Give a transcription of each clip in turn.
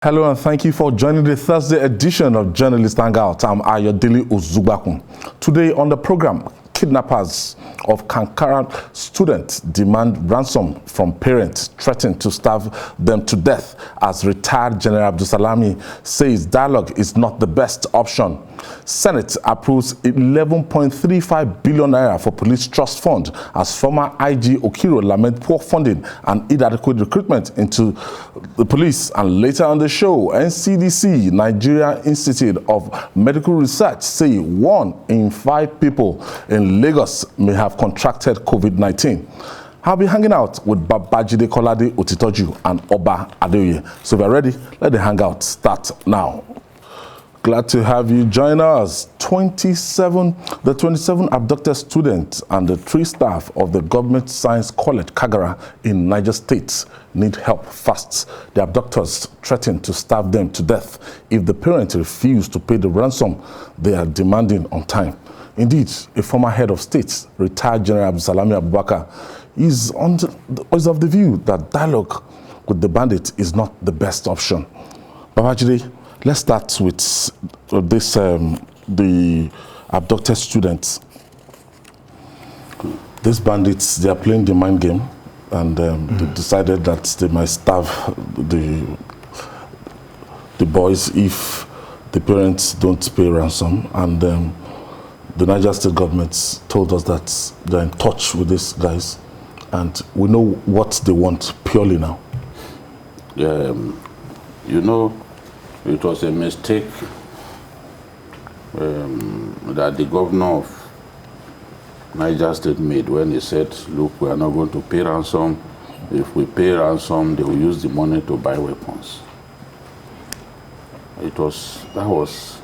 Hello and thank you for joining the Thursday edition of Journalist Hangout. I'm Ayodele Ozugbakun. Today on the program, kidnappers of Kankara students demand ransom from parents, threaten to starve them to death as retired General Abdulsalami says dialogue is not the best option. Senate approves 11.35 billion naira for police trust fund as former IG Okiro lament poor funding and inadequate recruitment into the police. And later on the show, NCDC, Nigeria Institute of Medical Research, say 1 in 5 people in Lagos may have contracted COVID-19. I'll be hanging out with Babajide Kolade Otitoju and Oba Adeoye. So if you're ready, let the hangout start now. Glad to have you join us. The 27 abducted students and the 3 staff of the Government Science College Kagara in Niger State need help fast. The abductors threaten to starve them to death if the parents refuse to pay the ransom they are demanding on time. Indeed, a former head of state, retired General Abdulsalami Abubakar, is of the view that dialogue with the bandit is not the best option. Babajide, let's start with this, the abducted students. These bandits, they are playing the mind game, and they decided that they might starve the boys if the parents don't pay ransom. And the Niger State government told us that they're in touch with these guys, and we know what they want purely now. You know, it was a mistake that the governor of Niger State made when he said, look, we are not going to pay ransom. If we pay ransom, they will use the money to buy weapons. That was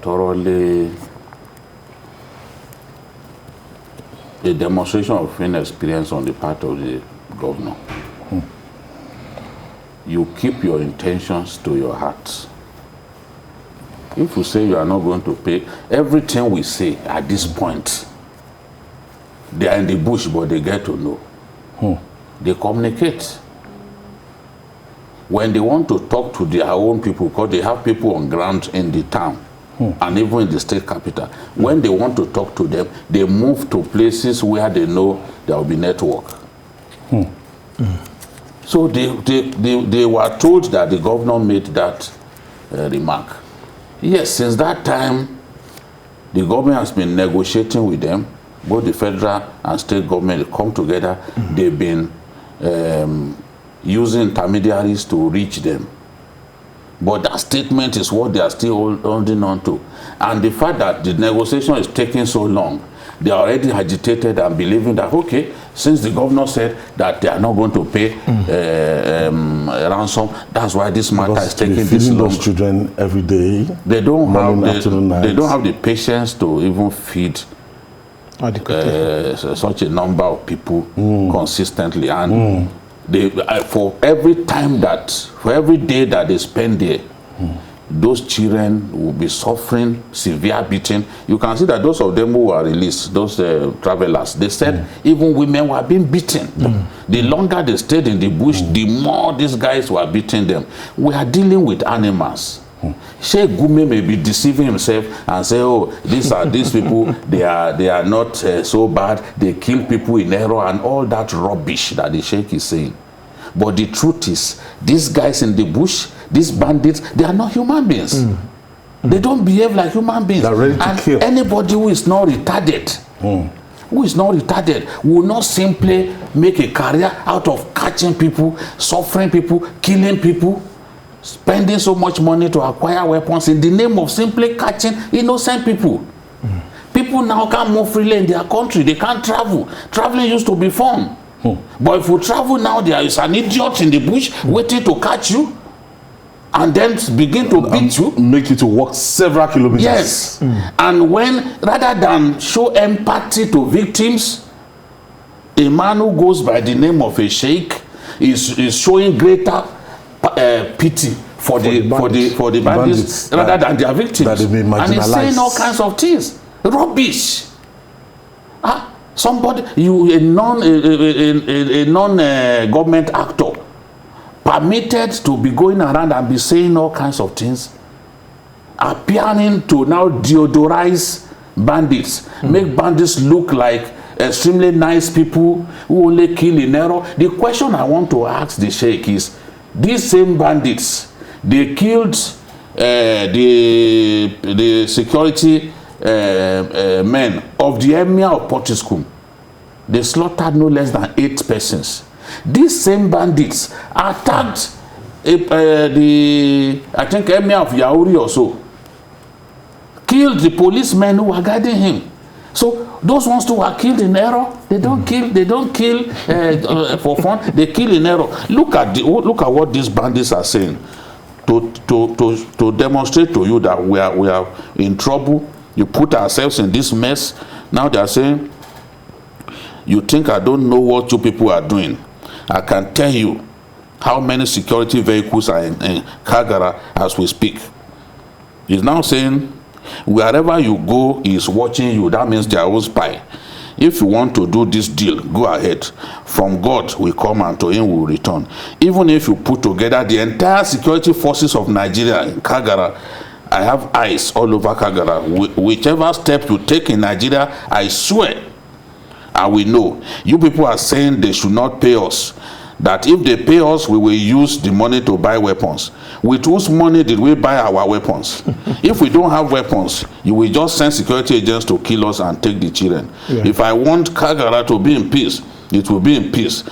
thoroughly a demonstration of inexperience on the part of the governor. You keep your intentions to your heart. If you say you are not going to pay, everything we say at this point, they are in the bush, but they get to know. They communicate. When they want to talk to their own people, because they have people on ground in the town, and even in the state capital, when they want to talk to them, they move to places where they know there will be network. So they were told that the governor made that remark. Yes, since that time, the government has been negotiating with them. Both the federal and state government come together. They've been using intermediaries to reach them. But that statement is what they are still holding on to. And the fact that the negotiation is taking so long, they are already agitated and believing that, okay, since the governor said that they are not going to pay ransom, that's why this matter is taking this long. Those children every day. They don't have the patience to even feed such a number of people consistently. And for every day that they spend there, those children will be suffering severe beating. You can see that those of them who were released, those travelers, they said even women were being beaten. The longer they stayed in the bush, the more these guys were beating them. We are dealing with animals. Sheikh Gume may be deceiving himself and say, oh, these people, they are not so bad, they kill people in error and all that rubbish that the Sheikh is saying. But the truth is, these guys in the bush, these bandits, they are not human beings. They don't behave like human beings. They're ready to kill. Anybody who is not retarded, will not simply make a career out of catching people, suffering people, killing people, spending so much money to acquire weapons in the name of simply catching innocent people. People now can't move freely in their country. They can't travel. Traveling used to be fun. But if you travel now, there is an idiot in the bush waiting to catch you and then begin to beat you. Make you to walk several kilometers. Yes. And when, rather than show empathy to victims, a man who goes by the name of a sheikh is showing greater pity for the bandits rather than their victims. And he's saying all kinds of things. Rubbish. Somebody, a non-government actor, permitted to be going around and be saying all kinds of things, appearing to now deodorize bandits, make bandits look like extremely nice people who only kill in error. The question I want to ask the Sheikh is, these same bandits, they killed the security men of the Emir of Potiskum. They slaughtered no less than 8 persons. These same bandits attacked I think Emir of Yauri or so, killed the policemen who were guarding him. So those ones who are killed in error, they don't kill for fun, they kill in error. Look at what these bandits are saying to demonstrate to you that we are in trouble. You put ourselves in this mess. Now they are saying, you think I don't know what you people are doing? I can tell you how many security vehicles are in Kagara as we speak. He's now saying, wherever you go, he is watching you. That means they are all spy. If you want to do this deal, go ahead. From God we come and to him we will return. Even if you put together the entire security forces of Nigeria in Kagara, I have eyes all over Kagara. Whichever step you take in Nigeria, I swear, I will know. You people are saying they should not pay us. That if they pay us, we will use the money to buy weapons. With whose money did we buy our weapons? If we don't have weapons, you will just send security agents to kill us and take the children. Yeah. If I want Kagara to be in peace, it will be in peace.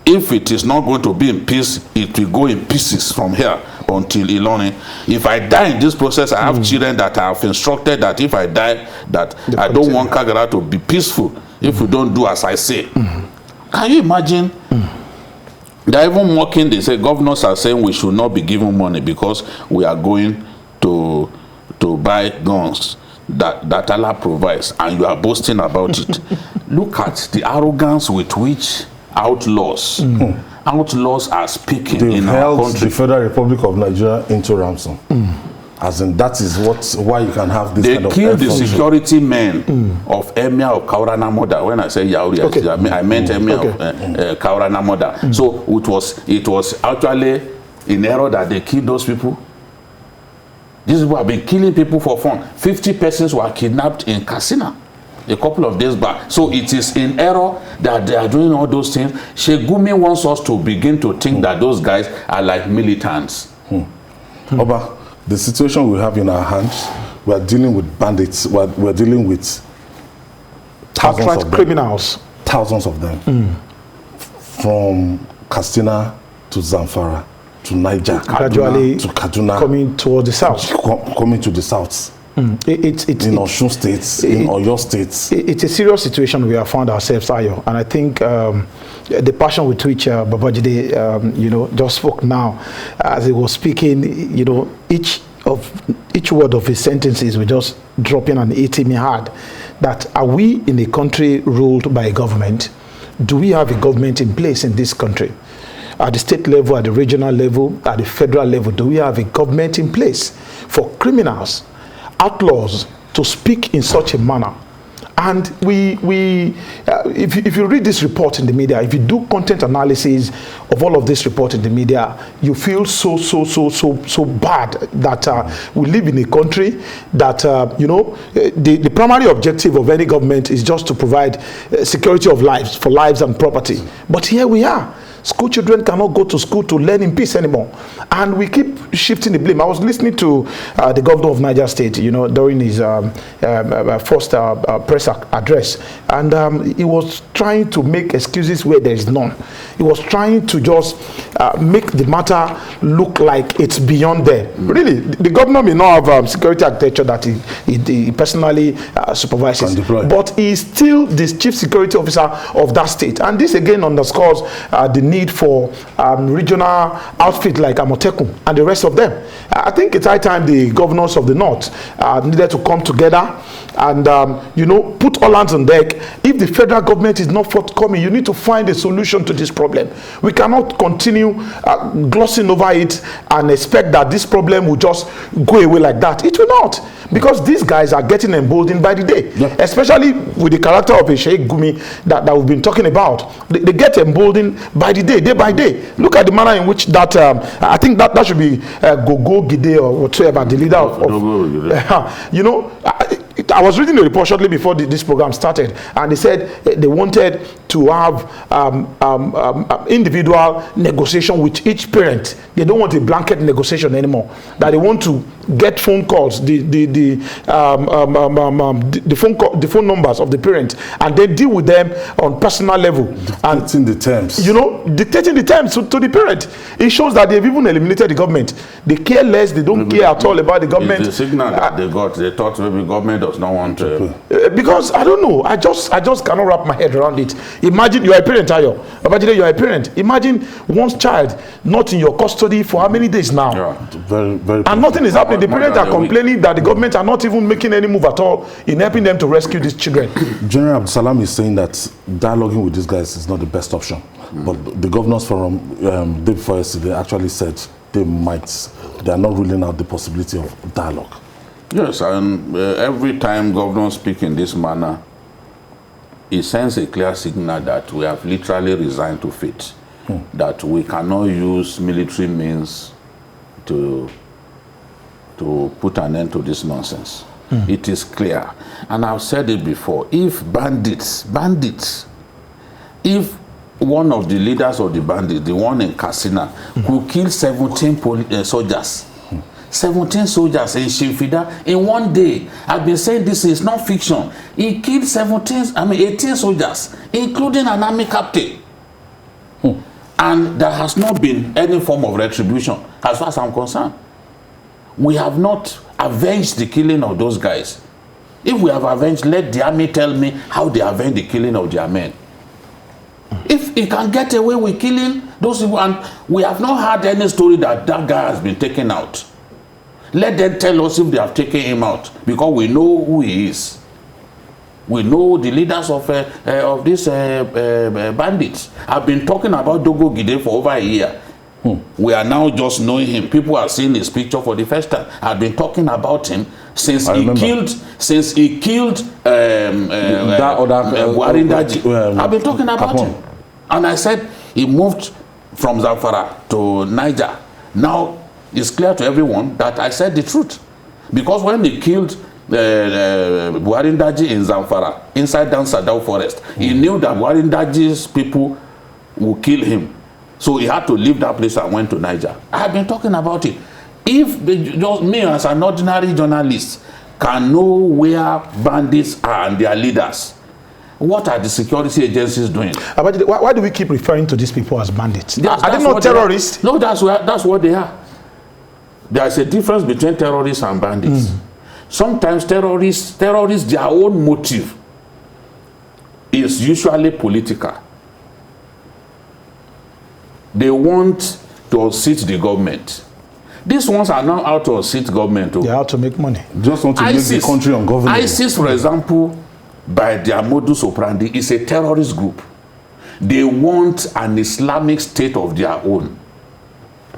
If it is not going to be in peace, it will go in pieces from here until Ilorin. If I die in this process, I have children that I have instructed that if I die, that I don't want Kagara to be peaceful if we don't do as I say. Can you imagine? They're even mocking. They say governors are saying we should not be given money because we are going to buy guns that Allah provides, and you are boasting about it. Look at the arrogance with which outlaws are speaking. They've in held our country. the Federal Republic of Nigeria into ransom. As in, that is why you can have this They kind of killed the security men of Emir of Kaurana Moda. When I say Yauri, I meant Emir of Kaurana Moda. So it was actually in error that they killed those people. These people have been killing people for fun. 50 persons were kidnapped in Katsina a couple of days back. So it is in error that they are doing all those things. Sheikh Gumi wants us to begin to think that those guys are like militants. Oba, the situation we have in our hands, we are dealing with bandits, we're dealing with thousands of them. Criminals. Thousands of them. From Katsina to Zamfara to Niger, gradually to Kaduna, coming towards the south. Coming to the south. In Osun State, in Oyo State. It's a serious situation we have found ourselves, Ayo. And I think the passion with which Babajide, just spoke now, as he was speaking, each word of his sentences were just dropping and hitting me hard. That are we in a country ruled by a government? Do we have a government in place in this country? At the state level, at the regional level, at the federal level, do we have a government in place for criminals, outlaws to speak in such a manner? And if you read this report in the media, if you do content analysis of all of this report in the media, you feel so bad that we live in a country that the primary objective of any government is just to provide security of lives for lives and property. But here we are. School children cannot go to school to learn in peace anymore. And we keep shifting the blame. I was listening to the governor of Niger State, during his first press address. And he was trying to make excuses where there is none. He was trying to just make the matter look like it's beyond there. Really, the governor may not have security architecture that he personally supervises. But he is still the chief security officer of that state. And this again underscores the need for regional outfit like Amotekun and the rest of them. I think it's high time the governors of the north needed to come together and put all hands on deck if the federal government is not forthcoming, you need to find a solution to this problem. We cannot continue glossing over it and expect that this problem will just go away like that. It will not, because these guys are getting emboldened by the day, especially with the character of a Sheikh Gumi that we've been talking about. They get emboldened by the day by day. Look at the manner in which that I think that should be Gogo Gide or whatever, the leader of you know, I was reading a report shortly before this program started, and they said they wanted to have individual negotiation with each parent. They don't want a blanket negotiation anymore. That they want to get phone calls, the phone numbers of the parent, and then deal with them on personal level. Dictating the terms. You know, dictating the terms to the parent. It shows that they've even eliminated the government. They care less. They don't care at all about the government. The signal that they got, they thought maybe government does not want to. Because I don't know. I just cannot wrap my head around it. Imagine you are a parent, Ayo. Babajide, you are a parent. Imagine one's child not in your custody for how many days now? Yeah. Very and nothing is happening. The parents are complaining that the government are not even making any move at all in helping them to rescue these children. General Abdulsalam is saying that dialoguing with these guys is not the best option. But the governors forum day before yesterday actually said they are not ruling out the possibility of dialogue. Yes, and every time governors speak in this manner, it sends a clear signal that we have literally resigned to fate, that we cannot use military means to put an end to this nonsense. It is clear. And I've said it before, if bandits, if one of the leaders of the bandits, the one in Katsina, could kill 17 soldiers, 17 soldiers in Shimfida in one day. I've been saying this is not fiction. He killed 18 soldiers, including an army captain. And there has not been any form of retribution, as far as I'm concerned. We have not avenged the killing of those guys. If we have avenged, let the army tell me how they avenged the killing of their men. If he can get away with killing those people, and we have not heard any story that guy has been taken out, let them tell us if they have taken him out, because we know who he is. We know the leaders of these bandits. I've been talking about Dogo Gide for over a year. We are now just knowing him. People are seeing his picture for the first time. I've been talking about him since he killed Buhari Daji. I've been talking about him, and I said he moved from Zamfara to Niger. Now it's clear to everyone that I said the truth, because when they killed Buhari Daji in Zamfara, inside Dan Sadao forest, he knew that Buhari Daji's people would kill him. So he had to leave that place and went to Niger. I have been talking about it. If just me as an ordinary journalist can know where bandits are and their leaders, what are the security agencies doing? Why do we keep referring to these people as bandits? Are they not terrorists? No, that's what they are. There's a difference between terrorists and bandits. Sometimes terrorists, their own motive is usually political. They want to unseat the government. These ones are now out to unseat government. They are out to make money. Just want to make the country ungovernable. ISIS, for example, by their modus operandi, is a terrorist group. They want an Islamic state of their own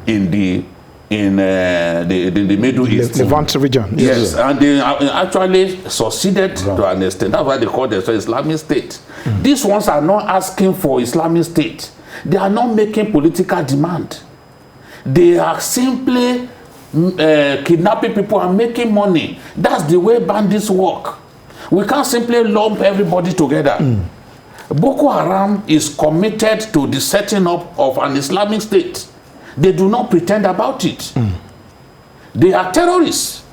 in the Middle East. Levant region. Yes, and they actually succeeded to an extent. That's why they call themselves Islamic State. These ones are not asking for Islamic State. They are not making political demand. They are simply kidnapping people and making money. That's the way bandits work. We can't simply lump everybody together. Boko Haram is committed to the setting up of an Islamic State. They do not pretend about it. They are terrorists.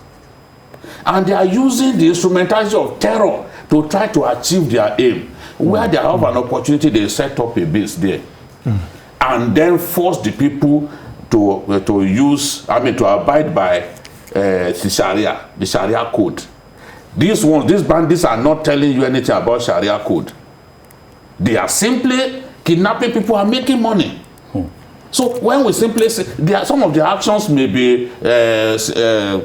And they are using the instrumentality of terror to try to achieve their aim. Where they have an opportunity, they set up a base there. And then force the people to abide by the Sharia code. These bandits are not telling you anything about Sharia code. They are simply kidnapping people and making money. So when we simply say some of the actions may be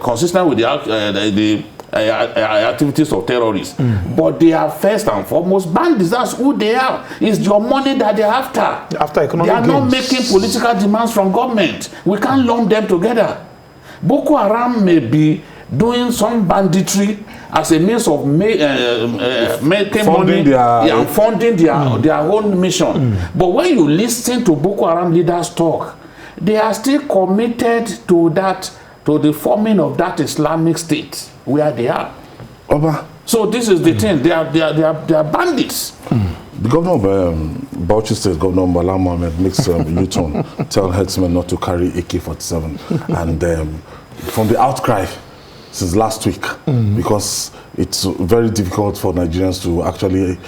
consistent with the activities of terrorists. But they are first and foremost bandits. That's who they are. It's your money that they're after. After economic They are not gains. making political demands from government. We can't lump them together. Boko Haram may be doing some banditry as a means of making money and funding their own mission. But when you listen to Boko Haram leaders talk, they are still committed to that, to the forming of that Islamic state where they are. Oba. So this is the thing. They are bandits. The governor of Bauchi State, Governor Bala Mohammed, makes U-turn, tell herdsmen not to carry AK-47. And from the outcry since last week, because it's very difficult for Nigerians to actually,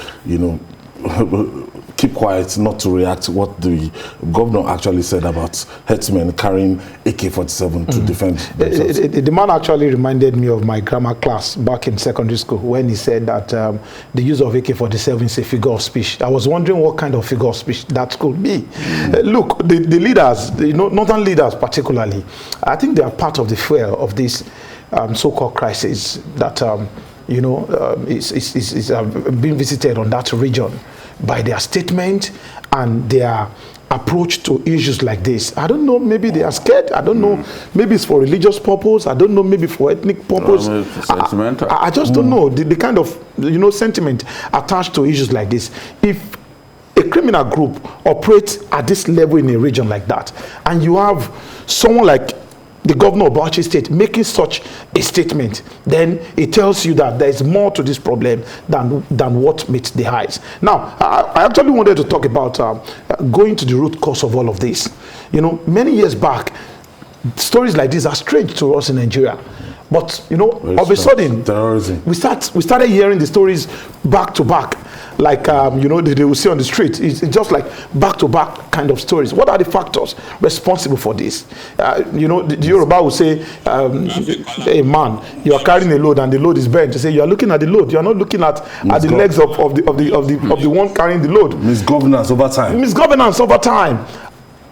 keep quiet, not to react to what the governor actually said about herdsmen carrying AK-47 to defend themselves. The man actually reminded me of my grammar class back in secondary school when he said that the use of AK-47 is a figure of speech. I was wondering what kind of figure of speech that could be. Look, the leaders, northern leaders particularly, I think they are part of the fuel of this so-called crisis that is being visited on that region by their statement and their approach to issues like this. I don't know, maybe they are scared. I don't know, maybe it's for religious purpose. I don't know, maybe for ethnic purpose. I just don't know the kind of sentiment attached to issues like this. If a criminal group operates at this level in a region like that, and you have someone like the governor of Bauchi State making such a statement, then it tells you that there is more to this problem than what meets the eyes. Now, I actually wanted to talk about going to the root cause of all of this. Many years back, stories like this are strange to us in Nigeria. But, of a sudden, we started hearing the stories back to back. Like, they will see on the street. It's just like back-to-back kind of stories. What are the factors responsible for this? The Yoruba will say, hey man, you are carrying a load and the load is bent. You say, you are looking at the load. You are not looking at the legs of the one carrying the load. Misgovernance over time. Misgovernance over time.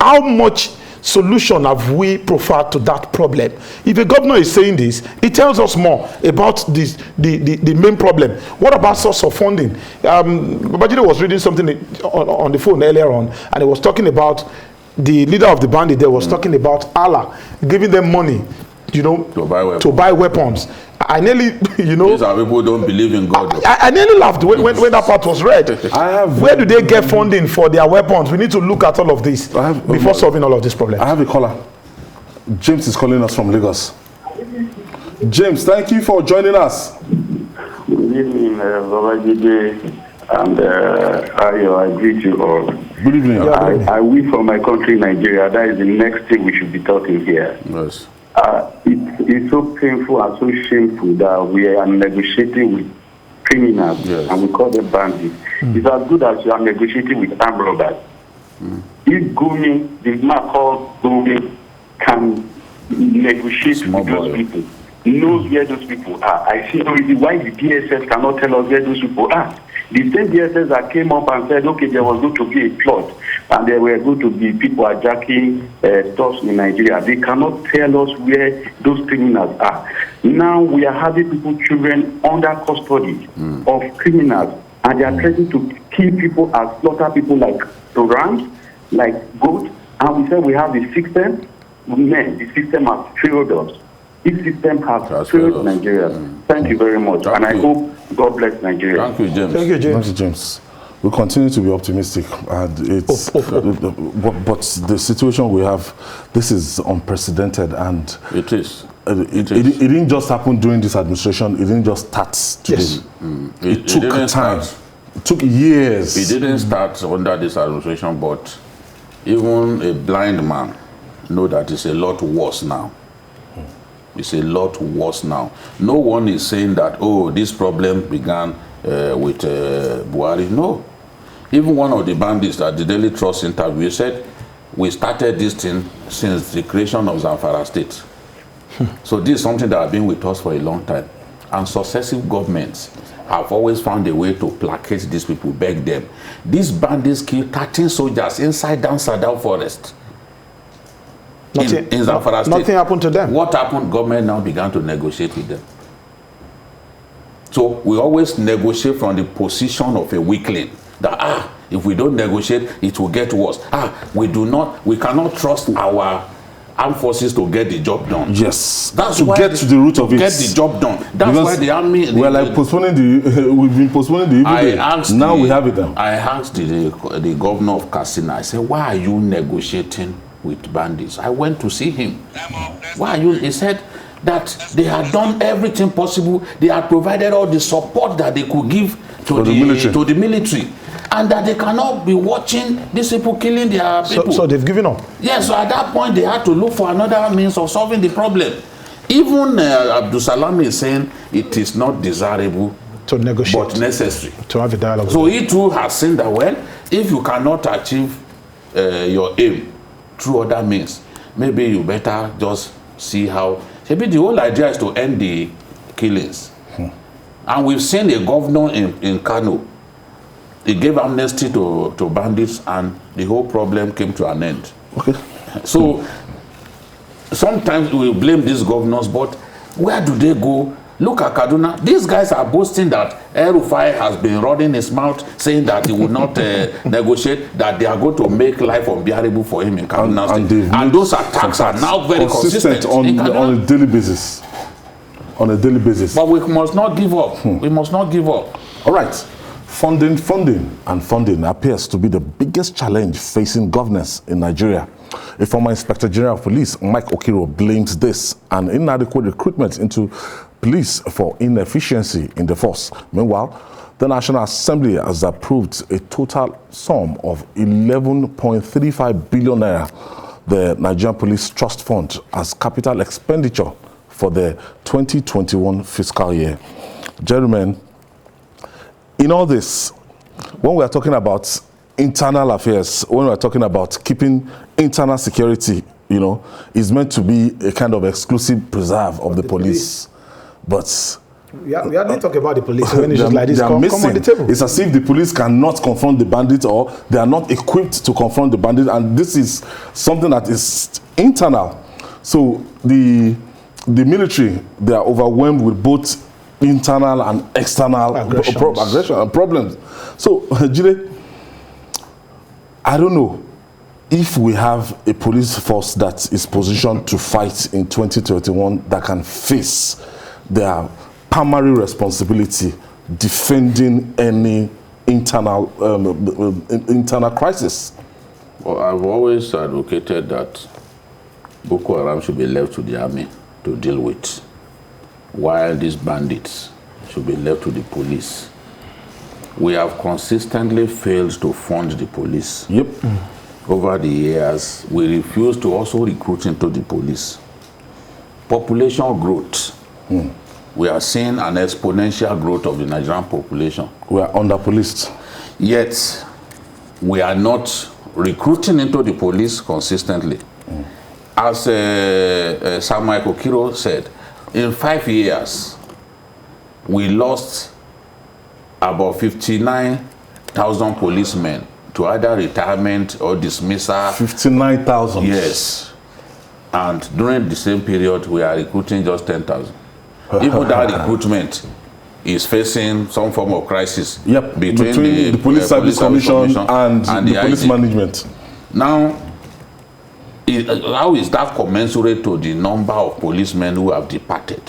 How much solution have we proffered to that problem? If a governor is saying this, it tells us more about this, the main problem. What about source of funding? Babajide was reading something on the phone earlier on, and he was talking about the leader of the bandit there was talking about Allah giving them money, to buy weapons. I nearly, These are people who don't believe in God. I nearly laughed when that part was read. Where do they get funding for their weapons? We need to look at all of this before solving all of these problems. I have a caller. James is calling us from Lagos. James, thank you for joining us. Good evening, Babajide, and I greet you all. Good evening. I wish for my country, Nigeria. That is the next thing we should be talking here. Yes. It's so painful and so shameful that we are negotiating with criminals, and we call them bandits. It's as good as you are negotiating with armed robbers. If Gumi, the man called Gumi, can negotiate with those people, knows where those people are, I see no reason why the DSS cannot tell us where those people are. The same DSS that came up and said, okay, there was going to be a plot, and there were going to be people hijacking stores in Nigeria. They cannot tell us where those criminals are. Now we are having children under custody of criminals, and they are trying to kill people and slaughter people like rams, like goats. And we said we have the system. The system has failed us. This system has failed Nigeria. Thank you very much. And I hope God bless Nigeria. Thank you, James. Thank you, James. Thank you, James. We continue to be optimistic, and it's but the situation we have, this is unprecedented, and it is. It didn't just happen during this administration. It didn't just start today. Yes. It took time. It took years. It didn't start under this administration, but even a blind man knows that it's a lot worse now. It's a lot worse now. No one is saying that, oh, this problem began with Buhari. No. Even one of the bandits at the Daily Trust interview said, we started this thing since the creation of Zamfara State. So this is something that has been with us for a long time. And successive governments have always found a way to placate these people, beg them. These bandits killed 13 soldiers inside Sadao Forest. In Zamfara State. Nothing happened to them. What happened? Government now began to negotiate with them. So we always negotiate from the position of a weakling. That if we don't negotiate, it will get worse. We cannot trust our armed forces to get the job done. Yes, that's to why get to the root of it. Get the job done. That's because why the army. We're like postponing the. We've been postponing the evil day. Now we have it done. I asked the governor of Katsina. I said, "Why are you negotiating with bandits?" I went to see him. Why are you? He said that they had done everything possible. They had provided all the support that they could give to the military. And that they cannot be watching these people killing their people. So they've given up? Yes, so at that point they had to look for another means of solving the problem. Even Abdul Salam is saying it is not desirable to negotiate, but necessary. To have a dialogue. So he too has seen that, well, if you cannot achieve your aim through other means, maybe you better just see how. Maybe the whole idea is to end the killings. And we've seen a governor in Kano. He gave amnesty to bandits and the whole problem came to an end. Okay. So sometimes we blame these governors, but where do they go? Look at Kaduna. These guys are boasting that El-Rufai has been running his mouth, saying that he will not negotiate, that they are going to make life unbearable for him in Kaduna State. And those attacks are now very consistent on a daily basis. On a daily basis. But we must not give up. We must not give up. All right. Funding appears to be the biggest challenge facing governance in Nigeria. A former Inspector General of Police, Mike Okiro, blames this and inadequate recruitment into police for inefficiency in the force. Meanwhile, the National Assembly has approved a total sum of 11.35 billion naira, the Nigerian Police Trust Fund, as capital expenditure for the 2021 fiscal year. Gentlemen, in all this, when we are talking about internal affairs, when we are talking about keeping internal security, is meant to be a kind of exclusive preserve of the police. But we are not talking about the police when it's just like this. Come on the table. It's as if the police cannot confront the bandits, or they are not equipped to confront the bandits, and this is something that is internal. So the military, they are overwhelmed with both internal and external aggression and problems. So, Jide, I don't know if we have a police force that is positioned to fight in 2021 that can face their primary responsibility defending any internal crisis. Well, I've always advocated that Boko Haram should be left to the army to deal with, while these bandits should be left to the police. We have consistently failed to fund the police. Yep. Over the years, we refuse to also recruit into the police. Population growth. We are seeing an exponential growth of the Nigerian population. We are under-policed. Yet, we are not recruiting into the police consistently. As Samuel Okiro said, in 5 years, we lost about 59,000 policemen to either retirement or dismissal. 59,000? Yes. And during the same period, we are recruiting just 10,000. Even that recruitment is facing some form of crisis. Yep. Between the Police Service Commission and the police management. Now, how is that commensurate to the number of policemen who have departed?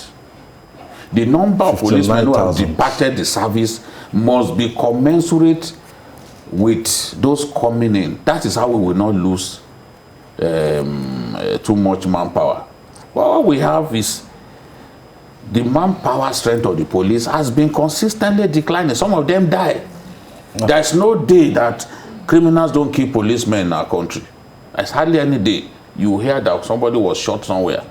The number of policemen who have departed the service must be commensurate with those coming in. That is how we will not lose too much manpower. What we have is the manpower strength of the police has been consistently declining. Some of them die. There's no day that criminals don't kill policemen in our country. There's hardly any day you hear that somebody was shot somewhere.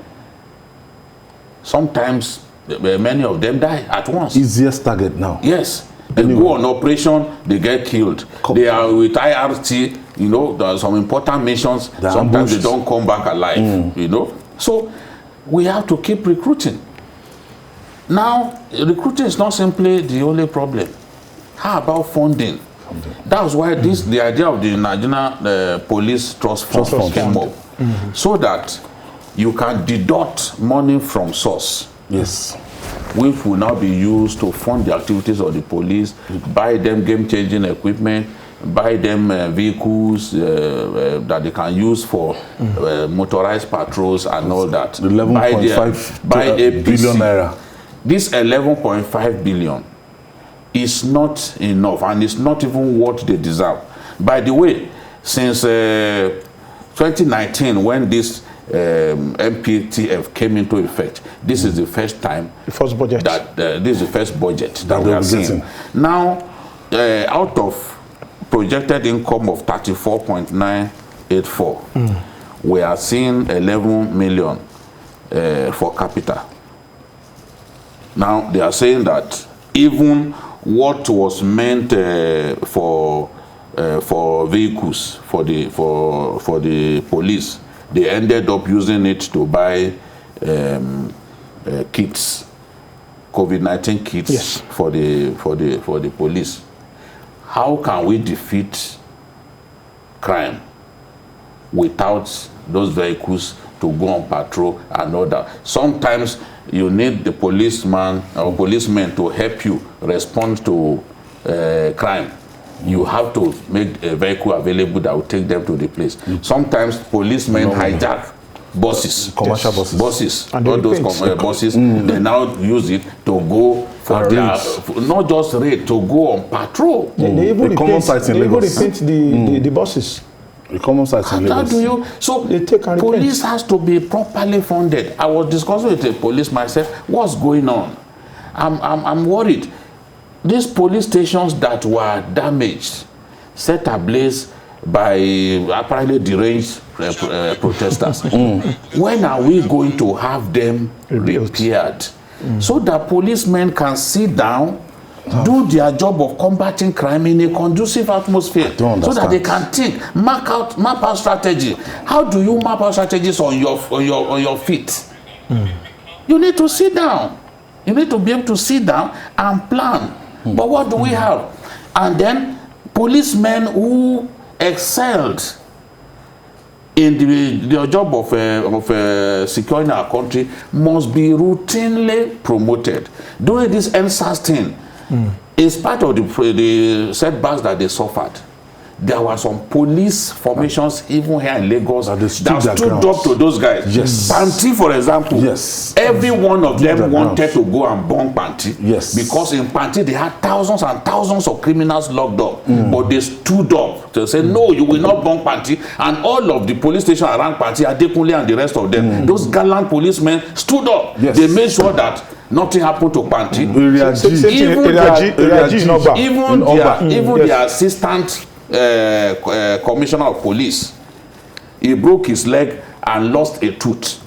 Sometimes many of them die at once. Easiest target now. Yes. They go on operation, they get killed. They are with IRT, there are some important missions. Sometimes they don't come back alive, So we have to keep recruiting. Now, recruiting is not simply the only problem. How about funding? That's why the idea of the Nigerian Police Trust Fund came up. So that you can deduct money from source. Yes. which will now be used to fund the activities of the police, buy them game-changing equipment, buy them vehicles that they can use for motorized patrols and all that. 11.5 billion naira. This 11.5 billion is not enough, and it's not even what they deserve. By the way, since 2019, when this MPTF came into effect, this is the first time the first budget that this is the first budget that we are seeing. Now, out of projected income of 34.984, we are seeing 11 million for capita. Now they are saying that even what was meant for vehicles for the police, they ended up using it to buy kits, COVID-19 kits, yes, for the police. How can we defeat crime without those vehicles to go on patrol and all that? Sometimes you need the policeman or policemen to help you respond to crime. You have to make a vehicle available that will take them to the place. Sometimes policemen hijack buses, commercial buses, and all those buses. They now use it to go for their, not just raid, to go on patrol. They even repaint the buses. The common sites in Lagos. How do you? So police has to be properly funded. I was discussing with the police myself. What's going on? I'm worried. These police stations that were damaged, set ablaze by apparently deranged protesters. When are we going to have them repaired? So that policemen can sit down, do their job of combating crime in a conducive atmosphere, so that they can think, map out strategy. How do you map out strategies on your feet? You need to sit down. You need to be able to sit down and plan. But what do we have? And then policemen who excelled in the job of securing our country must be routinely promoted. Doing this NSAS thing is part of the setbacks that they suffered. There were some police formations even here in Lagos that stood up to those guys. Yes. Panti, for example. Yes. Every one of them wanted to go and burn Panti. Yes. Because in Panti they had thousands and thousands of criminals locked up. But they stood up to say, no, you will not burn Panti. And all of the police stations around Panti, Adekunle and the rest of them, those gallant policemen stood up. Yes. They made sure that nothing happened to Panti. Even the assistant commissioner of police, he broke his leg and lost a tooth.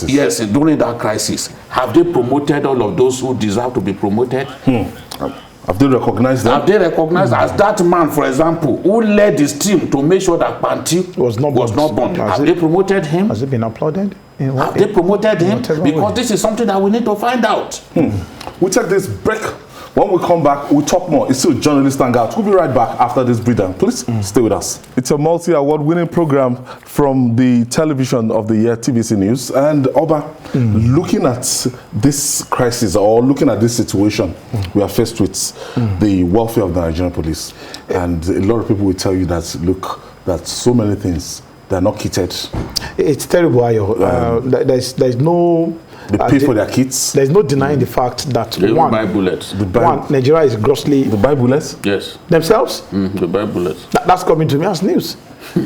Yes, during that crisis. Have they promoted all of those who deserve to be promoted? Have they recognized them? Have they recognized as that man, for example, who led his team to make sure that Panti was not burned? Have they promoted him? Has it been applauded? Have they promoted him? Because this is something that we need to find out. We'll take this break. When we come back, we'll talk more. It's still Journalist Hangout. We'll be right back after this breakdown. Please stay with us. It's a multi-award winning program from the television of the year, TVC News. And Oba, looking at this crisis or looking at this situation, we are faced with the welfare of the Nigerian police. And a lot of people will tell you that, look, that so many things, they're not kitted. It's terrible, Ayo. There's no... They pay for their kits. There's no denying the fact that they buy bullets. Nigeria is grossly... They buy bullets? Yes. Themselves? They buy bullets. That's coming to me as news.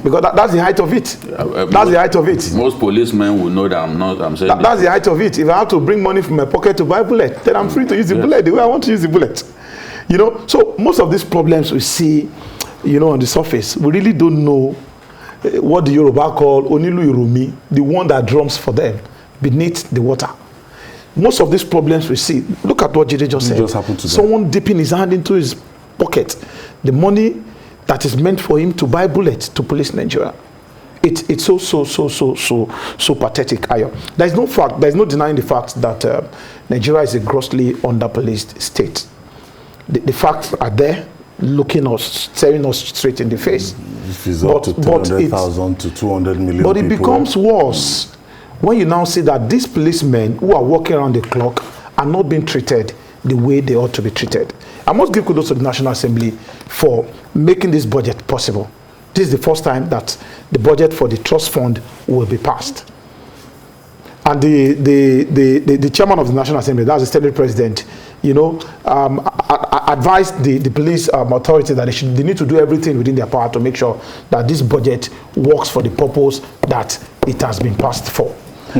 Because that's the height of it. That's the height of it. Most policemen will know that I'm saying that's the height of it. If I have to bring money from my pocket to buy a bullet, then I'm free to use the bullet the way I want to use the bullet. You know, so most of these problems we see, you know, on the surface, we really don't know what the Yoruba call Onilu Irumi, the one that drums for them beneath the water. Most of these problems we see, look at what Jide just said. Just happened to someone dipping his hand into his pocket, the money that is meant for him to buy bullets to police Nigeria. It's so pathetic, Ayo. There's no denying the fact that Nigeria is a grossly under-policed state. The facts are there, staring us straight in the face. If it's up to 300,000 to 200 million But it people. becomes worse when you now see that these policemen who are working around the clock are not being treated the way they ought to be treated. I must give kudos to the National Assembly for making this budget possible. This is the first time that the budget for the trust fund will be passed. And the chairman of the National Assembly, that's the Senate President, you know, advised the police authority that they need to do everything within their power to make sure that this budget works for the purpose that it has been passed for.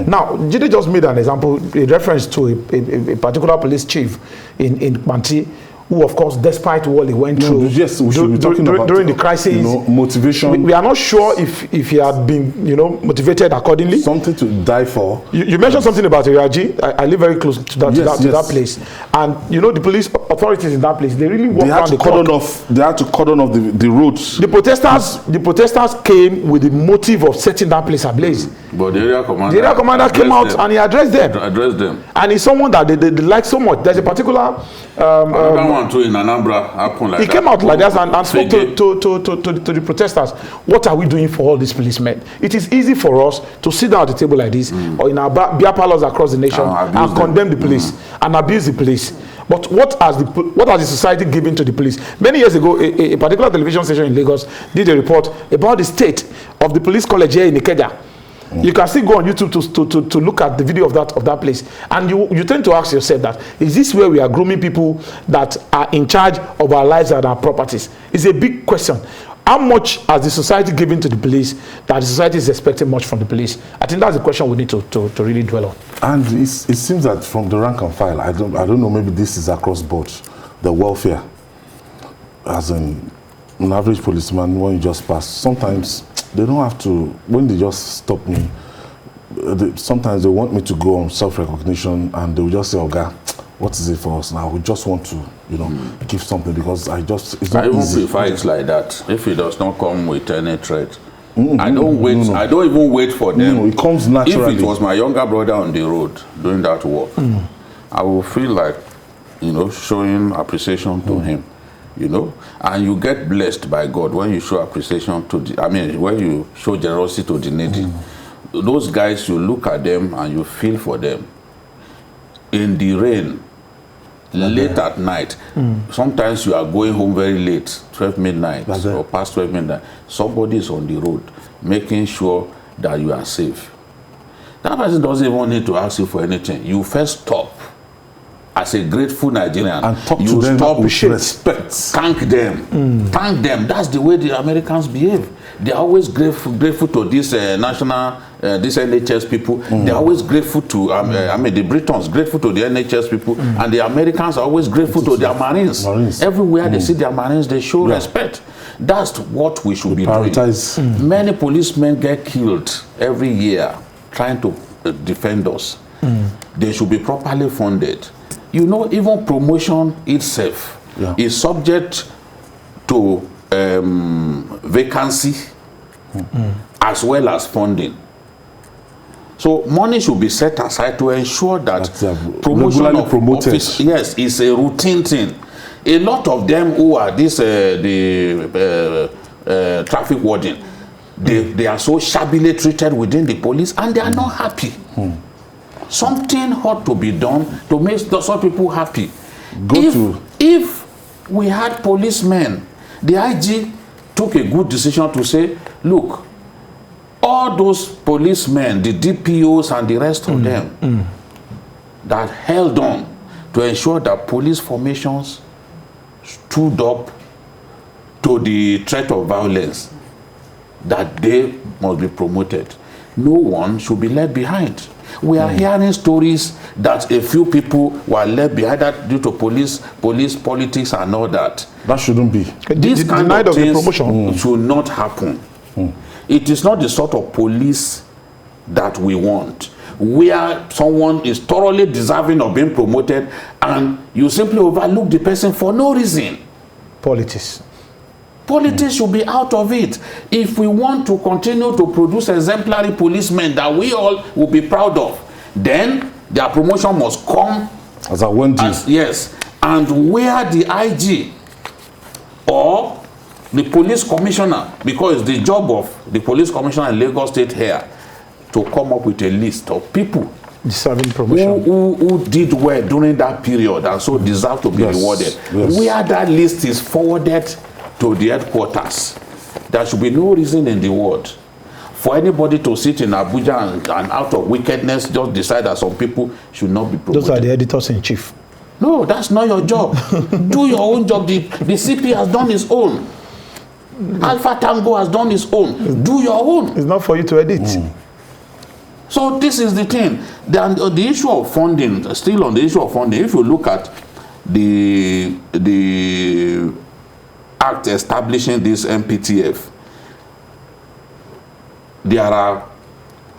Now, Jide just made an example, a reference to a particular police chief in Manti, who, of course, despite what he went through, yes, we should be talking about during the crisis, you know, motivation. We are not sure if he had been, you know, motivated accordingly. Something to die for. You mentioned something about Iraji. I live very close to that, to that place, and you know the police authorities in that place, they really work around the clock. They had to cordon off the roads. The protesters came with the motive of setting that place ablaze. But the area commander came out and he addressed them. And he's someone that they like so much. There's a particular one too in Anambra happened like he came out like that and spoke to the protesters. What are we doing for all these policemen? It is easy for us to sit down at the table like this or in our beer parlors across the nation and condemn the police and abuse the police. But what has the society given to the police? Many years ago, a particular television station in Lagos did a report about the state of the police college here in Ikeja. You can still go on YouTube to look at the video of that place, and you tend to ask yourself that, is this where we are grooming people that are in charge of our lives and our properties? It's a big question. How much has the society given to the police that the society is expecting much from the police? I think that's the question we need to really dwell on. And it seems that from the rank and file, I don't know, maybe this is across board, the welfare, as an average policeman, when you just pass, sometimes they don't have to, when they just stop me, sometimes they want me to go on self-recognition and they will just say, "Okay, what is it for us now? We just want to, you know, give something," because it's not easy. I prefer it like that. If it does not come with any threat, I don't wait. No. I don't even wait for them. No, it comes naturally. If it was my younger brother on the road doing that work, I will feel like, you know, showing appreciation to him. You know, and you get blessed by God when you show appreciation to when you show generosity to the needy. Those guys, you look at them and you feel for them. In the rain, late at night, sometimes you are going home very late, 12 midnight or past 12 midnight. Somebody is on the road making sure that you are safe. That person doesn't even need to ask you for anything. You first stop. As a grateful Nigerian, and talk to them with respect. Thank them. Thank them. That's the way the Americans behave. They're always grateful to this national, this NHS people. They're always grateful to, the Britons, grateful to the NHS people. And the Americans are always grateful to their Marines. Everywhere they see their Marines, they show respect. That's what we should be doing. Many policemen get killed every year trying to defend us. They should be properly funded. You know, even promotion itself is subject to vacancy as well as funding. So money should be set aside to ensure that promotion of office, yes, is a routine thing. A lot of them who are traffic warden, they are so shabbily treated within the police and they are not happy. Something ought to be done to make some people happy. If we had policemen, the IG took a good decision to say, look, all those policemen, the DPOs and the rest of them that held on to ensure that police formations stood up to the threat of violence, that they must be promoted. No one should be left behind. We are hearing stories that a few people were left behind that due to police politics and all that. That shouldn't be. This kind of things should not happen. It is not the sort of police that we want, where someone is thoroughly deserving of being promoted and you simply overlook the person for no reason. Politics should be out of it. If we want to continue to produce exemplary policemen that we all will be proud of, then their promotion must come as a Wendy. Yes, and where the IG or the police commissioner, because it's the job of the police commissioner in Lagos State here to come up with a list of people deserving promotion who did well during that period and so deserve to be rewarded. Yes. Where that list is forwarded to the headquarters, there should be no reason in the world for anybody to sit in Abuja and out of wickedness just decide that some people should not be promoted. Those are the editors-in-chief. No, that's not your job. Do your own job. The CP has done his own. Alpha Tango has done his own. Do your own. It's not for you to edit. So this is the thing. The issue of funding, still on the issue of funding, if you look at the act establishing this MPTF, there are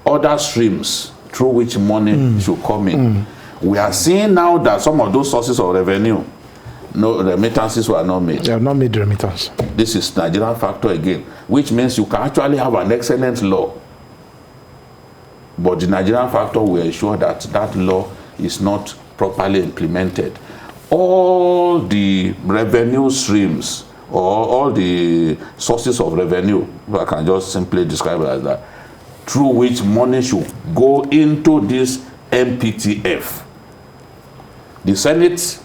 other streams through which money should come in. We are seeing now that some of those sources of revenue, no remittances were not made. They have not made remittance. This is Nigerian factor again, which means you can actually have an excellent law, but the Nigerian factor will ensure that that law is not properly implemented. All the revenue streams or all the sources of revenue, I can just simply describe it as that, through which money should go into this MPTF. The Senate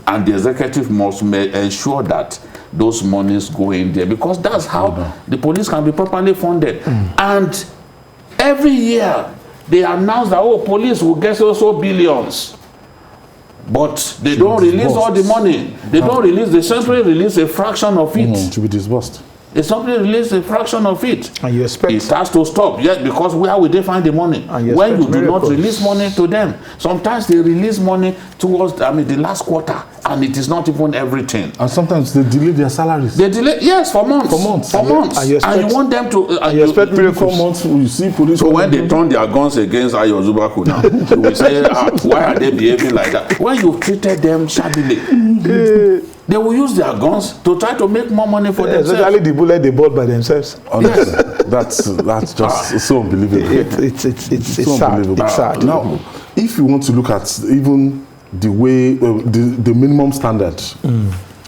and the executive must ensure that those monies go in there, because that's how the police can be properly funded. And every year they announce that, oh, police will get also billions, but they don't release all the money. They don't release, they simply release a fraction of it. To be disbursed. They simply release a fraction of it. And you expect it has to stop, yes, because where will they find the money? When you do not release money to them. Sometimes they release money towards, the last quarter, and it is not even everything. And sometimes they delay their salaries. They delay, yes, for months. For months. For months. And you want them to... And you expect miracles. 4 months, you see police... So when they turn their guns against Ayo Zubaku now, they will say, why are they behaving like that? When you treated them shabbily, they will use their guns to try to make more money for themselves. Especially the bullet they bought by themselves. Honestly, that's just so unbelievable. It's so sad. unbelievable. It's sad. Now, if you want to look at even the way, the minimum standard,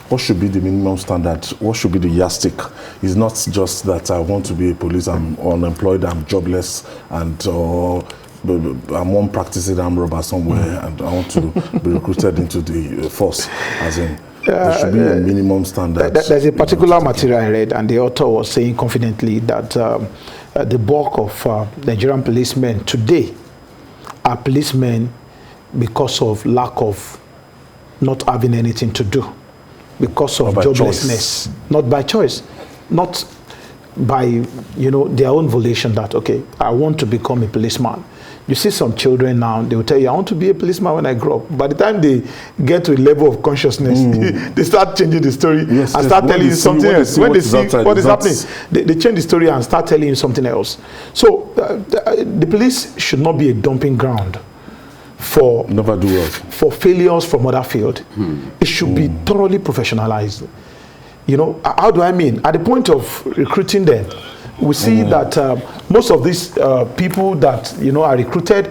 what should be the minimum standard? What should be the yardstick? It's not just that I want to be a police, I'm unemployed, I'm jobless, and I'm one practicing armed robber somewhere, and I want to be recruited into the force, as in, there should be a minimum standard. There's a particular material I read, and the author was saying confidently that the bulk of Nigerian policemen today are policemen because of lack of not having anything to do, because of joblessness, not by choice, not by their own volition that, okay, I want to become a policeman. You see some children now, they will tell you, I want to be a policeman when I grow up. By the time they get to a level of consciousness, they start changing the story and start telling you something else. When they see what is happening, they change the story and start telling you something else. So the police should not be a dumping ground for failures from other fields. It should be thoroughly professionalized. How do I mean? At the point of recruiting them, we see that most of these people that are recruited, they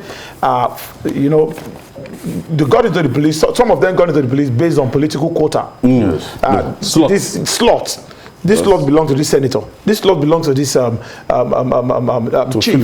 got into the police. Some of them got into the police based on political quota. This slot. This slot belongs to this senator. This slot belongs to this chief.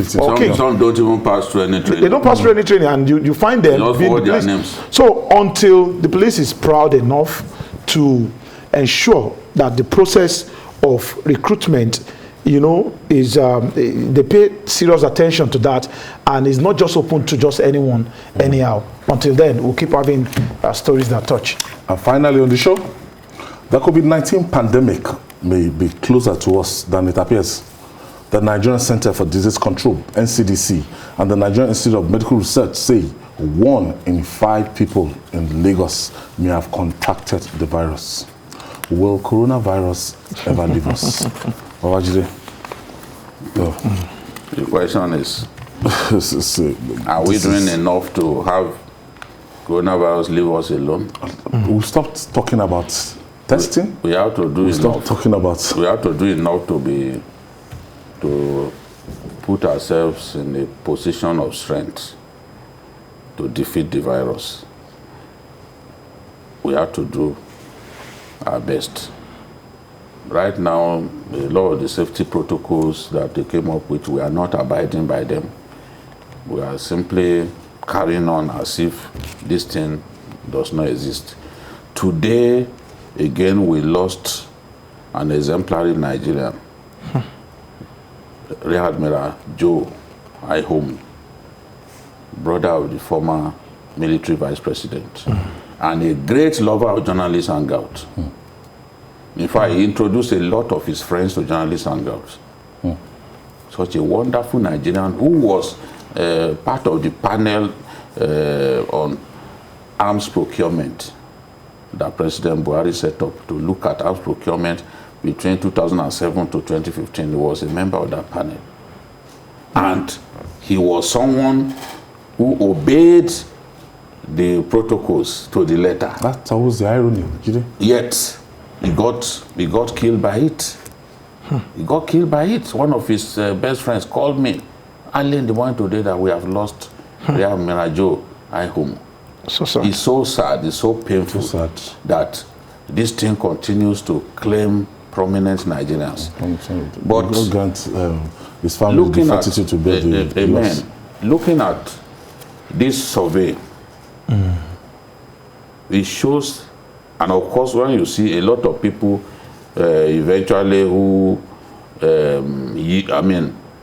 Some don't even pass through any training. They don't pass through any training, and you find them being the police. Names. So until the police is proud enough to ensure that the process of recruitment, is they pay serious attention to that, and is not just open to just anyone anyhow. Until then, we'll keep having stories that touch. And finally on the show, the COVID-19 pandemic may be closer to us than it appears. The Nigerian Center for Disease Control, NCDC, and the Nigerian Institute of Medical Research say 1 in 5 people in Lagos may have contracted the virus. Will coronavirus ever leave us? The question is, are we doing enough to have coronavirus leave us alone? We stopped talking about testing. We have to do enough. Talking about. We have to do enough to put ourselves in a position of strength to defeat the virus. We have to do our best. right now, a lot of the safety protocols that they came up with, we are not abiding by them. We are simply carrying on as if this thing does not exist. Today, again, we lost an exemplary Nigerian, Rear Admiral Joe Ihom, brother of the former military vice president, and a great lover of journalist hangout. In fact, he introduced a lot of his friends to journalist hangouts. Such a wonderful Nigerian who was part of the panel on arms procurement that President Buhari set up to look at arms procurement between 2007 to 2015. He was a member of that panel. And he was someone who obeyed the protocols to the letter. That's always the irony, Yet, he got killed by it. He got killed by it. One of his best friends called me early in the morning today that we have lost Rear Admiral Joe Ihom. So sad. It's so sad, it's so painful So sad. that this thing continues to claim prominent Nigerians. But God grant his family the Looking at, fortitude to bear the loss. looking at this survey, it shows, and of course when you see a lot of people eventually who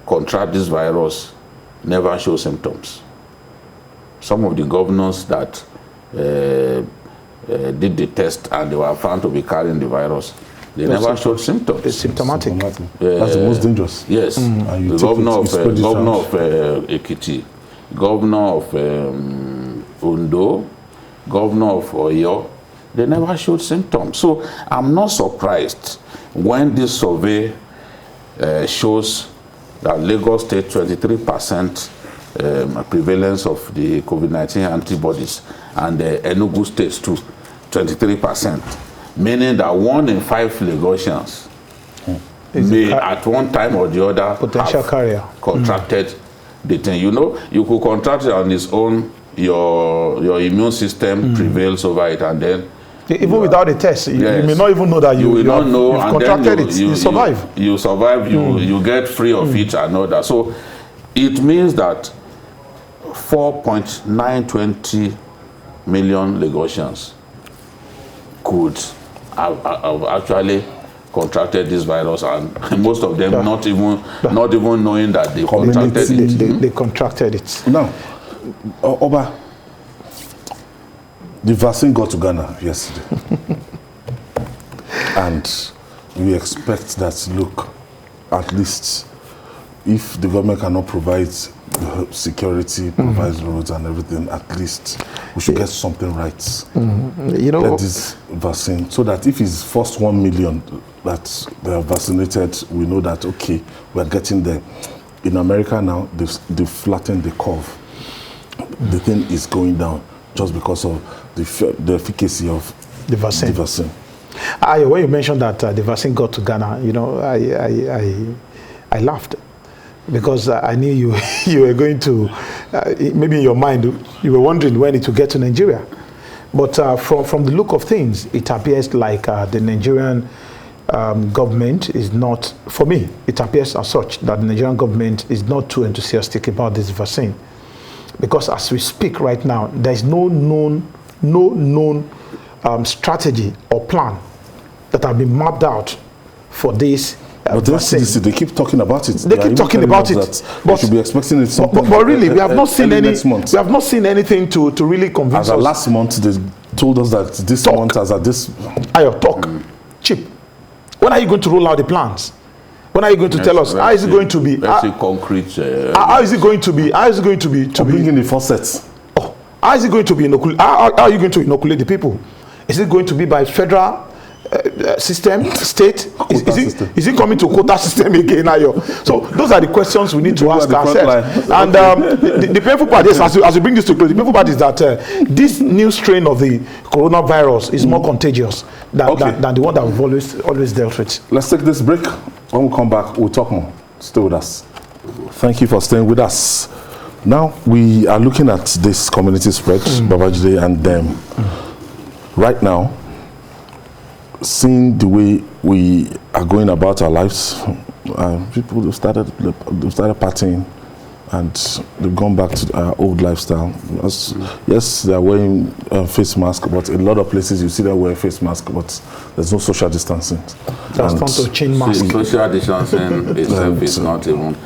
contract this virus never show symptoms. Some of the governors that did the test and they were found to be carrying the virus, they never showed symptoms. It's symptomatic. That's the most dangerous. Yes, And you the take governor it, of you spread it governor out. of Ekiti, governor of Ondo, governor of Oyo, they never showed symptoms. So I'm not surprised when this survey shows that Lagos State 23% prevalence of the COVID-19 antibodies, and Enugu State too 23%, meaning that 1 in 5 Lagosians may at one time or the other Potential have carrier. contracted the thing. You know, you could contract it on its own, your immune system prevails over it, and then Even without a test, you Yes. may not even know that you will not know, you've and contracted then it. You survive. You survive. You get free of it and all that. So it means that 4.920 million Lagosians could have actually contracted this virus, and most of them not even knowing that they contracted it. They contracted it. Now, Oba, the vaccine got to Ghana yesterday. And we expect that, look, at least if the government cannot provide security, provide roads and everything, at least we should get something right. You know, Get this vaccine, so that if it's first 1 million that they are vaccinated, we know that, okay, we're getting there. In America now, they've flattened the curve. The thing is going down just because of the efficacy of the vaccine. When you mentioned that the vaccine got to Ghana, you know, I laughed because I knew you were going to, maybe in your mind, you were wondering when it would get to Nigeria. But from the look of things, it appears like the Nigerian government is not, for me, it appears as such that the Nigerian government is not too enthusiastic about this vaccine. Because as we speak right now, there is no known strategy or plan that have been mapped out for this but vaccine. they keep talking about it. They keep talking about it. But we should be expecting it sometime. But really, we have not seen any. Next month. We have not seen anything to really convince As of us. last month, they told us that this Talk. month, as at this. Ayo, talk. Cheap. When are you going to roll out the plans? When are you going to tell us? How is it going to be? Let's see concrete. How is it going to be? How is it going to be? To bring in the faucets. Oh, how is it going to be inoculated? How are you going to inoculate the people? Is it going to be by federal system, state? Is it coming to quota system again? So those are the questions we need to ask ourselves. And the painful part is, as we bring this to close, the painful part is that this new strain of the coronavirus is more contagious than the one that we've always dealt with. Let's take this break. When we come back, we'll talk more. Stay with us. Thank you for staying with us. Now we are looking at this community spread, Babajide, and right now, seeing the way we are going about our lives, people have started partying, and they've gone back to our old lifestyle. Yes, they are wearing face masks, but in a lot of places you see them wearing face masks, but there's no social distancing. That's not to chain mask. Social distancing itself is not even.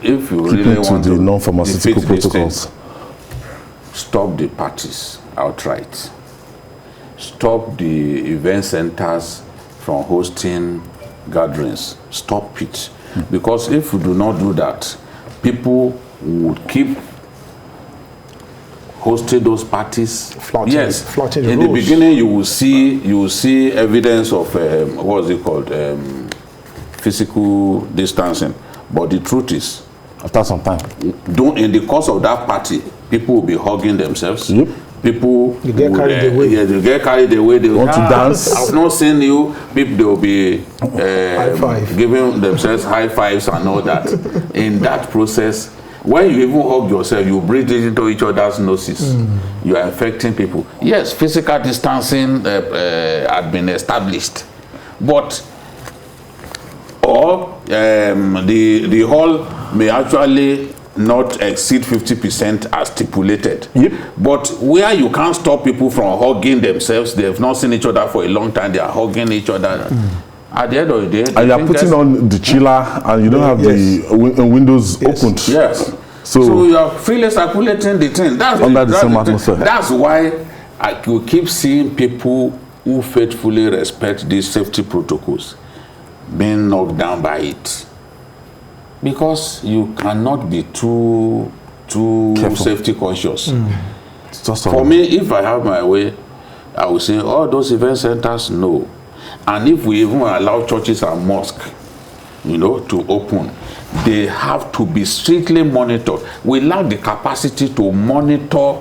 If you really Keeping to want the to non-pharmaceutical defeat these protocols. things, stop the parties outright. Stop the event centers from hosting gatherings. Stop it. Because if you do not do that, people would keep hosting those parties. Flouting In the the rules. beginning, you will see evidence of what is it called, physical distancing. But the truth is, After some time. in the course of that party, people will be hugging themselves. Yep. People You get would, carried away. Yeah, they get carried away. They Want to dance? I've not seen you. People, they will be High five. giving themselves high fives and all that. In that process, when you even hug yourself, you breathe it into each other's noses. You are infecting people. Yes, physical distancing had been established, but the hall may actually not exceed 50% as stipulated. Yep. But where you can't stop people from hugging themselves, they have not seen each other for a long time, they are hugging each other. At the end of the day, And you are putting on the chiller, and you don't have the windows opened. Yes. So you are freely circulating the thing. Under the same atmosphere. That's why I could keep seeing people who faithfully respect these safety protocols being knocked down by it. Because you cannot be too Careful. safety conscious. it's just For me, if I have my way, I will say all those event centers, no. And if we even allow churches and mosques, to open, they have to be strictly monitored. We lack the capacity to monitor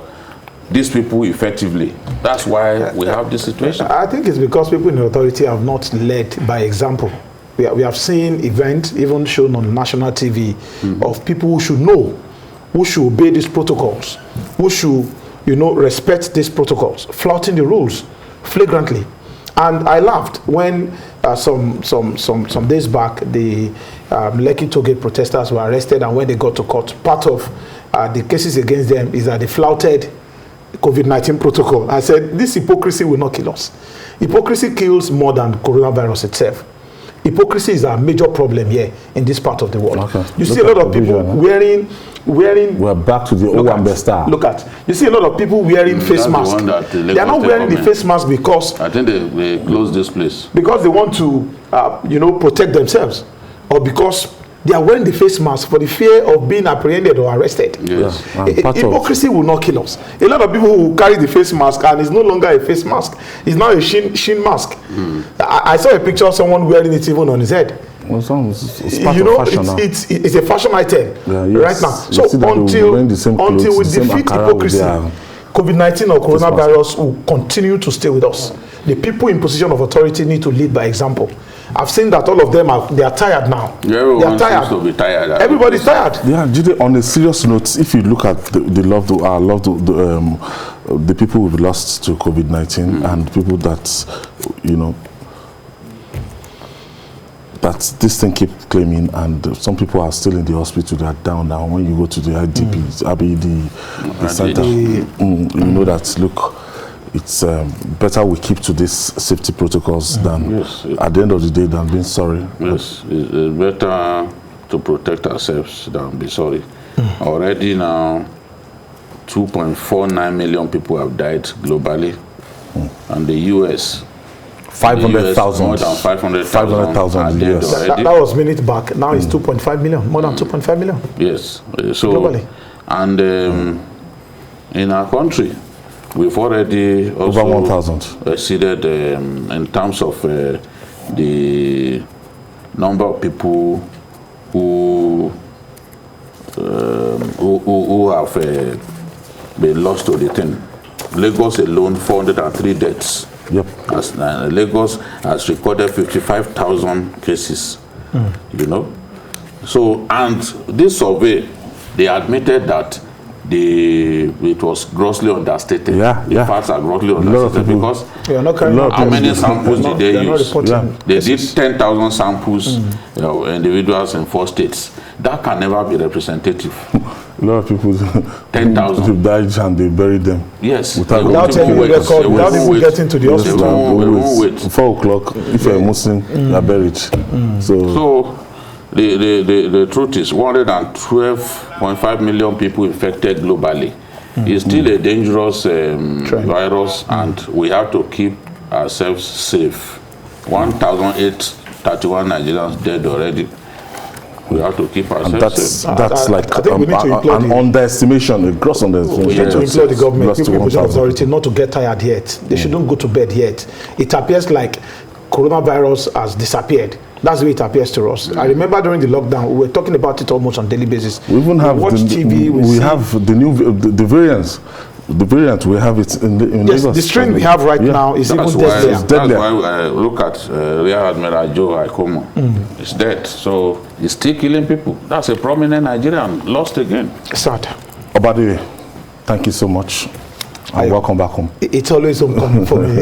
these people effectively. That's why we have this situation. I think it's because people in authority have not led by example. We have seen events even shown on national TV of people who should know, who should obey these protocols, who should, respect these protocols, flouting the rules flagrantly. And I laughed when some days back the Lekki Tollgate protesters were arrested, and when they got to court, part of the cases against them is that they flouted COVID-19 protocol. I said, this hypocrisy will not kill us. Hypocrisy kills more than coronavirus itself. Hypocrisy is a major problem here in this part of the world. Okay. You see Look a at lot of the people vision, wearing. we're back to the old Amber Star. Look at. You see a lot of people wearing face that's the masks. one that the They are not Lagos wearing the government- face mask because I think they closed this place. they want to, protect themselves, or because they are wearing the face mask for the fear of being apprehended or arrested. Yes. Hypocrisy will not kill us. A lot of people who carry the face mask, and it's no longer a face mask, it's now a shin mask. I saw a picture of someone wearing it even on his head. Well, it's part of fashion now. It's a fashion item right now. You see that they will be wearing the same clothes, until we the same defeat Ankara with hypocrisy, their COVID-19 or coronavirus will continue to stay with us. The people in position of authority need to lead by example. I've seen that all of them they are tired now. Everyone they are tired. seems to be tired. Everybody's tired. Yeah, Jide, on a serious note, if you look at the people we've lost to COVID-19 and people that, that this thing keep claiming, and some people are still in the hospital, they are down now. When you go to the IDP, the center, you know that, look, it's better we keep to these safety protocols than, at the end of the day, than being sorry. Yes, it's better to protect ourselves than be sorry. Already now, 2.49 million people have died globally, and the US, 500,000. more than 500,000 are dead yes. already. That was minute back. Now it's 2.5 million, more than 2.5 million. Yes, so Globally. and in our country, we've already also Over 1,000. exceeded in terms of the number of people who have been lost to the thing. Lagos alone, 403 deaths. Yep. As, Lagos has recorded 55,000 cases. So, and this survey, they admitted that it was grossly understated. Yeah, The facts are grossly understated because how many samples did they use? They did 10,000 samples, individuals in 4 states. That can never be representative. A lot of people, 10,000 died and they buried them. Yes. Without any record, without even getting to the hospital. They won't wait. 4 o'clock, if you're a Muslim, you're buried. So the truth is 112.5 million people infected globally. It's still a dangerous virus, and we have to keep ourselves safe. 1,831 Nigerians dead already. We have to keep ourselves safe. That's like an underestimation, a gross underestimation. We need to implore the government, people authority, not to get tired yet. They shouldn't go to bed yet. It appears like coronavirus has disappeared. That's the way it appears to us. I remember during the lockdown, we were talking about it almost on a daily basis. We even have watch TV. We have the new the variants. The variant, we have it in yes, the strain we have right now is even deadlier. That's why I look at Rear Admiral Joe Aikomo. He's dead, so he's still killing people. That's a prominent Nigerian, lost again. Sad. Obade, thank you so much. And welcome back home. It's always homecoming for me.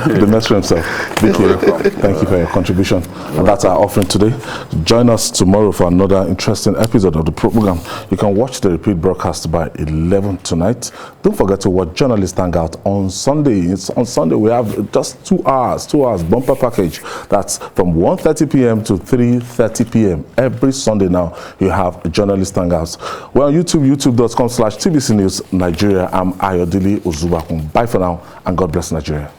The master himself. Thank you for your contribution. And that's our offering today. Join us tomorrow for another interesting episode of the program. You can watch the repeat broadcast by 11 tonight. Don't forget to watch Journalist Hangout on Sunday. On Sunday we have just 2 hours bumper package. That's from 1:30 p.m. to 3:30 p.m. Every Sunday now you have Journalist Hangouts. We're on YouTube, youtube.com/TBC News Nigeria. I'm Ayodele Ozugbakun. Bye for now, and God bless Nigeria.